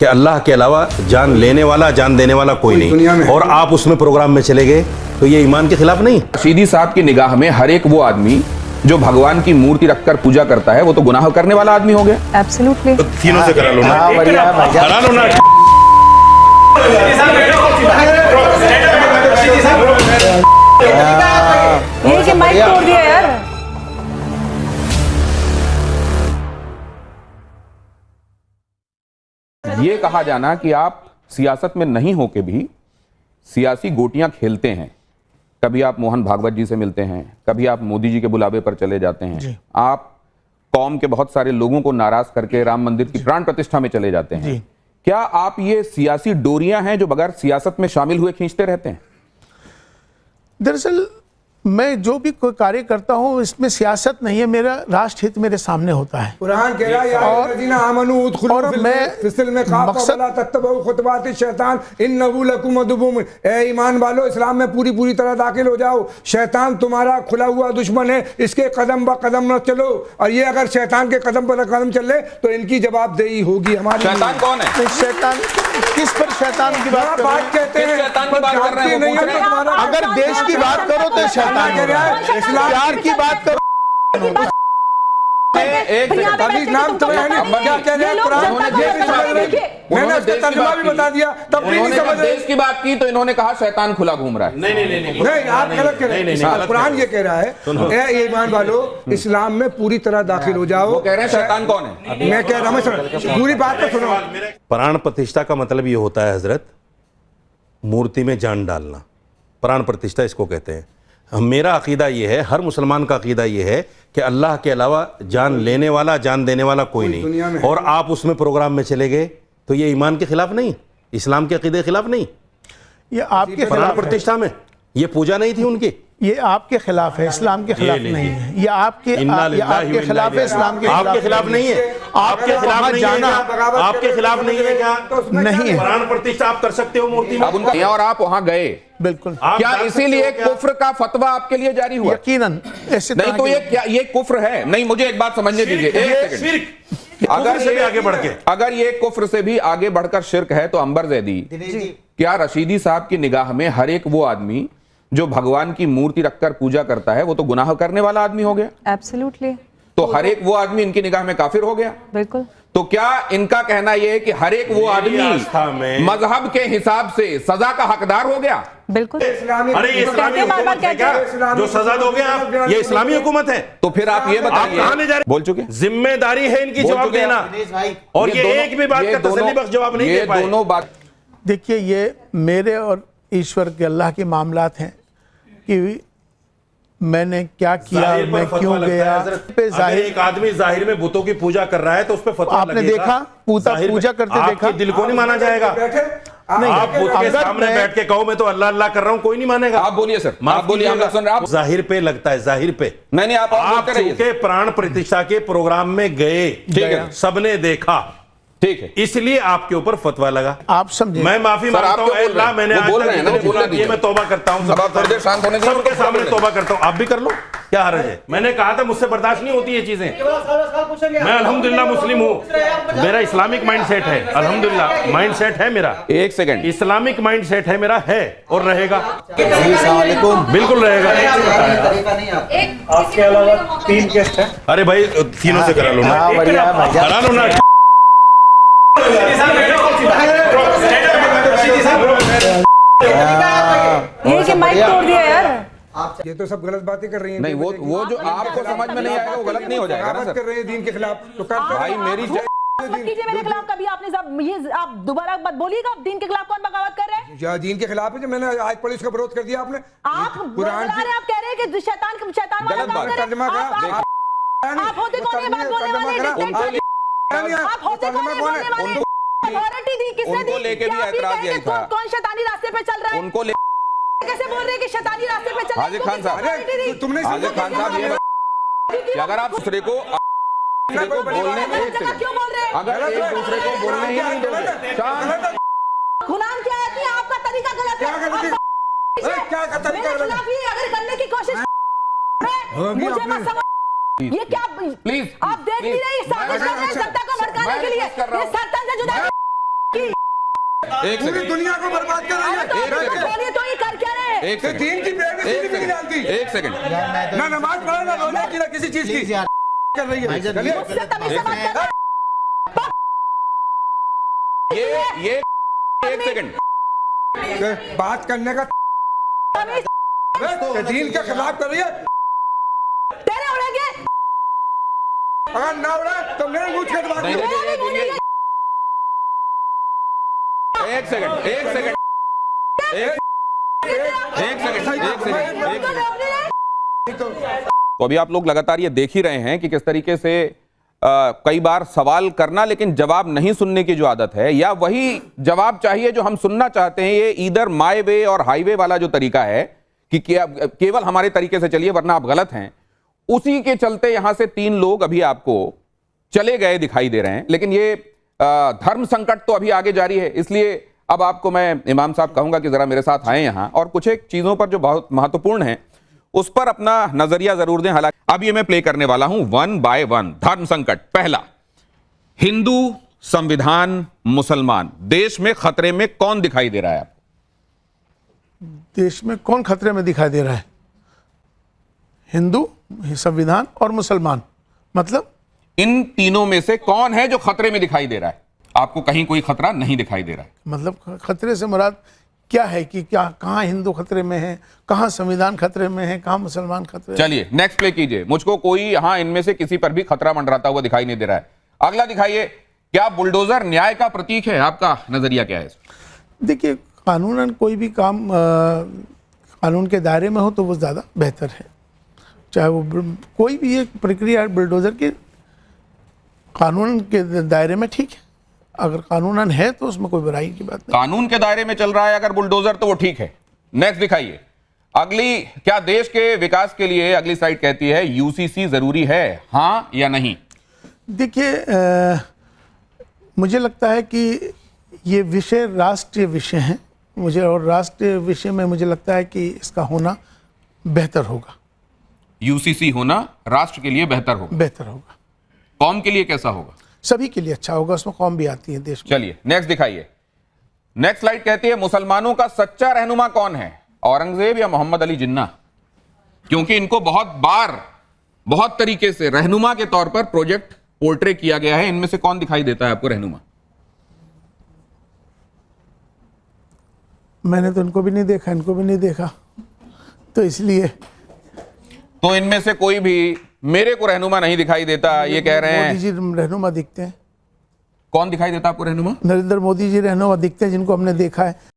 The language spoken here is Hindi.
कि अल्लाह के अलावा जान लेने वाला जान देने वाला कोई नहीं, और आप उसमें प्रोग्राम में चले गए, तो ये ईमान के खिलाफ नहीं। रशीदी साहब की निगाह में हर एक वो आदमी जो भगवान की मूर्ति रखकर पूजा करता है वो तो गुनाह करने वाला आदमी हो गया। एब्सोल्युटली। तो तीनों से करा लो ना, करा लो ना। ये कि माइक तोड़ दिया यार। ये कहा जाना कि आप सियासत में नहीं होके भी सियासी गोटियां खेलते हैं, कभी आप मोहन भागवत जी से मिलते हैं, कभी आप मोदी जी के बुलावे पर चले जाते हैं, आप कौम के बहुत सारे लोगों को नाराज करके राम मंदिर की प्राण प्रतिष्ठा में चले जाते हैं। क्या आप ये सियासी डोरियां हैं जो बगैर सियासत में शामिल हुए खींचते रहते हैं? दरअसल मैं जो भी कोई कार्य करता हूँ इसमें सियासत नहीं है, मेरा राष्ट्र हित मेरे सामने होता है। कुरान कह रहा है और मैं ईमान वालों इस्लाम में पूरी तरह दाखिल हो जाओ। शैतान तुम्हारा खुला हुआ दुश्मन है, इसके कदम ब कदम न चलो, और ये अगर शैतान के कदम पर कदम चले तो इनकी जवाबदेही होगी हमारी। शैतान कौन है? शैतान किस पर शैतान की बात कहते हैं? अगर देश की बात करो तो शैतान प्यार की बात करो। नाम तो क्या कह रहे हैं? मैंने उसका तर्जुमा भी बता दिया, तब भी नहीं समझ रहे। देश की बात की तो इन्होंने कहा शैतान खुला घूम रहा है। नहीं, आप गलत कह रहे हैं। कुरान ये कह रहा है ए ईमान वालों इस्लाम में पूरी तरह दाखिल हो जाओ। वो कह रहे हैं शैतान कौन है? मैं कह रहा हूँ पूरी बात तो सुनो। प्राण प्रतिष्ठा का मतलब ये होता है हजरत, मूर्ति में जान डालना, प्राण प्रतिष्ठा इसको कहते हैं। मेरा अकीदा ये है, हर मुसलमान का अकीदा ये है कि अल्लाह के अलावा जान लेने वाला जान देने वाला कोई नहीं, और आप उसमें प्रोग्राम में चले गए, तो ये ईमान के खिलाफ नहीं, इस्लाम के अकीदे के खिलाफ नहीं। ये आपके प्राण प्रतिष्ठा में ये पूजा नहीं थी उनकी, ये आपके खिलाफ है, इस्लाम के खिलाफ नहीं है। ये आपके खिलाफ है, इस्लाम के आपके खिलाफ नहीं है। आपके खिलाफ नहीं है, आपके खिलाफ नहीं है क्या? नहीं है। प्राण प्रतिष्ठा आप कर सकते हो मूर्ति में, अब उनका और आप वहां गए, बिल्कुल। क्या इसीलिए कुफ्र का फतवा आपके लिए जारी हुआ? यकीनन। ऐसे नहीं तो ये क्या ये कुफ्र है? नहीं, मुझे एक बात समझने दीजिए, एक सेकंड। अगर ये कुफ्र से भी आगे बढ़कर शिर्क है तो अंबर जैदी, क्या रशीदी साहब की निगाह में हर एक वो आदमी जो भगवान की मूर्ति रखकर पूजा करता है वो तो गुनाह करने वाला आदमी हो गया? एब्सोल्युटली। तो हर एक वो आदमी इनकी निगाह में काफिर हो गया? बिल्कुल। तो क्या इनका कहना यह है कि हर एक वो आदमी मजहब के हिसाब से सजा का हकदार हो गया? बिल्कुल। अरे ये इस्लामी हुकूमत है क्या जो सजा दोगे आप? ये इस्लामी हुकूमत है? तो फिर आप ये बताइए, बोल चुके, जिम्मेदारी है इनकी जवाब देना, और ये एक भी बात का तसल्ली बख्श जवाब नहीं दे पाए। दोनों बात देखिए, ये मेरे और ईश्वर के अल्लाह के मामलात हैं कि मैंने क्या किया, मैं क्यों गया। अगर एक आदमी जाहिर में बुतों की पूजा कर रहा है तो उस पर फतवा आपने देखा पूजा करते देखा, दिल को नहीं माना जाएगा। नहीं, आप बुत के सामने बैठ के कहो मैं तो अल्लाह अल्लाह कर रहा हूं, कोई नहीं मानेगा। आप बोलिए सर, आप बोलिए, हम सुन रहे हैं। आप जाहिर पे लगता है, जाहिर पे नहीं, आप चूंकि प्राण प्रतिष्ठा के प्रोग्राम में गए, ठीक है, सबने देखा, ठीक है, इसलिए आपके ऊपर फतवा लगा। आप समझे? मैं माफी मांगता हूं, अल्लाह मैंने आज मैं तौबा करता हूं, सबके सामने तौबा करता हूं, आप भी कर लो, क्या हर्ज है? मैंने कहा था मुझसे बर्दाश्त नहीं होती ये चीजें। मैं अल्हम्दुलिल्लाह मुस्लिम हूं, मेरा इस्लामिक माइंड सेट है, अल्हम्दुलिल्लाह माइंड सेट है मेरा। एक सेकंड, इस्लामिक माइंड सेट है मेरा, है और रहेगा, बिल्कुल रहेगा। आपके अलावा 3 गेस्ट हैं। अरे भाई तीनों से करा लो ना, करा लो ना। ये कि माइक तोड़ दिया यार। ये तो सब गलत बातें कर रही हैं। नहीं, वो जो आपको समझ में नहीं आएगा वो गलत नहीं हो जाएगा ना सर। कर रहे हैं दीन के खिलाफ, तो भाई मेरी कीजिए मेरे खिलाफ कभी आपने सब ये आप दोबारा मत बोलिएगा। आप दीन के खिलाफ कौन बगावत कर रहे हैं? या दीन के खिलाफ है जो मैंने आज पुलिस का विरोध कर दिया आपने। आप कुरान आप कह रहे हैं कि शैतान वाला काम कर रहे हैं। आप होते कौन है बात बोलने वाले? आप होते कौन है बोलने वाले? अथॉरिटी दी किसने दी? उनको लेके भी ऐतराज यही था। कौन शैतानी रास्ते पे चल रहा है? उनको कैसे बोल रहे हैं कि शैतानी रास्ते पे चल रहा है? हाजिर खान साहब, तुमने हाजिर खान साहब ये कि अगर आप दूसरे को बोलने, क्यों बोल रहे हैं? अगर एक दूसरे को बोलने ही नहीं दोगे, गुलाम क्या है कि आपका तरीका गलत है? क्या का तरीका गलत है? अगर करने की कोशिश मुझे मत समझ। ये क्या प्लीज आप देख नहीं रहे? साजिश कर रहे हैं सत्ता को भड़काने के लिए। ये सत्ता से जुदा एक पूरी सेकंड, दुनिया को बर्बाद कर रही तो है। एक सेकंड। बोलिए तो ये कर क्या रहे हैं? एक ये सेकंड, दीन की प्राइवेसी भी नहीं डालती, एक सेकंड। ना नमाज पढ़े ना रोजा की ना किसी चीज की कर रही है। चलिए मुझसे तमीज से बात कर रहे हैं। ये एक सेकंड, बात करने का तमीज दीन के खिलाफ कर रही है। तेरे उड़ेंगे। अगर ना उड़ा तो मेरे मुझ के बात नहीं, करो। नहीं, नहीं, बोलिए। एक सेकंड, एक सेकंड, एक सेकंड, एक सेकंड। तो अभी आप लोग लगातार ये देख ही रहे हैं कि किस तरीके से कई बार सवाल करना लेकिन जवाब नहीं सुनने की जो आदत है, या वही जवाब चाहिए जो हम सुनना चाहते हैं, ये ईदर माय वे और हाईवे वाला जो तरीका है कि केवल हमारे तरीके से चलिए वरना आप गलत हैं, उसी के चलते यहां से 3 लोग अभी आपको चले गए दिखाई दे रहे हैं। लेकिन ये धर्म संकट तो अभी आगे जारी है, इसलिए अब आपको मैं इमाम साहब कहूंगा कि जरा मेरे साथ आए यहां और कुछ एक चीजों पर जो बहुत महत्वपूर्ण है उस पर अपना नजरिया जरूर दें। हालांकि अब ये मैं प्ले करने वाला हूं 1 बाय 1। धर्म संकट पहला, हिंदू, संविधान, मुसलमान, देश में खतरे में कौन दिखाई दे रहा है? देश में कौन खतरे में दिखाई दे रहा है? हिंदू, संविधान और मुसलमान। मतलब इन तीनों में से कौन है जो खतरे में दिखाई दे रहा है? आपको कहीं कोई खतरा नहीं दिखाई दे रहा है। मतलब खतरे से मुराद क्या है कि क्या कहाँ हिंदू खतरे में है, कहाँ संविधान खतरे में है, कहाँ मुसलमान खतरे में? चलिए नेक्स्ट प्ले कीजिए। मुझको कोई यहां इनमें से किसी पर भी खतरा मंडराता हुआ दिखाई नहीं दे रहा है। अगला दिखाइए, क्या बुलडोजर न्याय का प्रतीक है? आपका नजरिया क्या है? देखिए, कानूनन कोई भी काम कानून के दायरे में हो तो वो ज़्यादा बेहतर है। चाहे वो कोई भी एक प्रक्रिया बुलडोजर की कानून के दायरे में ठीक है, अगर कानूनन है तो उसमें कोई बुराई की बात नहीं। कानून के दायरे में चल रहा है अगर बुलडोजर तो वो ठीक है। नेक्स्ट दिखाइए। अगली, क्या देश के विकास के लिए, अगली स्लाइड कहती है यूसीसी जरूरी है, हां या नहीं? देखिए, मुझे लगता है कि ये विषय राष्ट्रीय विषय हैं मुझे, और राष्ट्रीय विषय में मुझे लगता है कि इसका होना बेहतर होगा। यूसीसी होना राष्ट्र के लिए बेहतर होगा, बेहतर होगा। कौम के लिए कैसा होगा? सभी के लिए अच्छा होगा, उसमें कौम भी आती है देश में। चलिए नेक्स्ट दिखाइए। नेक्स्ट स्लाइड कहती है मुसलमानों का सच्चा रहनुमा कौन है, औरंगजेब या मोहम्मद अली जिन्ना? क्योंकि इनको बहुत बार बहुत तरीके से रहनुमा के तौर पर प्रोजेक्ट पोर्ट्रे किया गया है। इनमें से कौन दिखाई देता है आपको रहनुमा? मैंने तो इनको भी नहीं देखा, इनको भी नहीं देखा, तो इसलिए तो इनमें से कोई भी मेरे को रहनुमा नहीं दिखाई देता, ये कह रहे हैं। मोदी जी रहनुमा दिखते हैं। कौन दिखाई देता आपको रहनुमा? नरेंद्र मोदी जी रहनुमा दिखते हैं, जिनको हमने देखा है।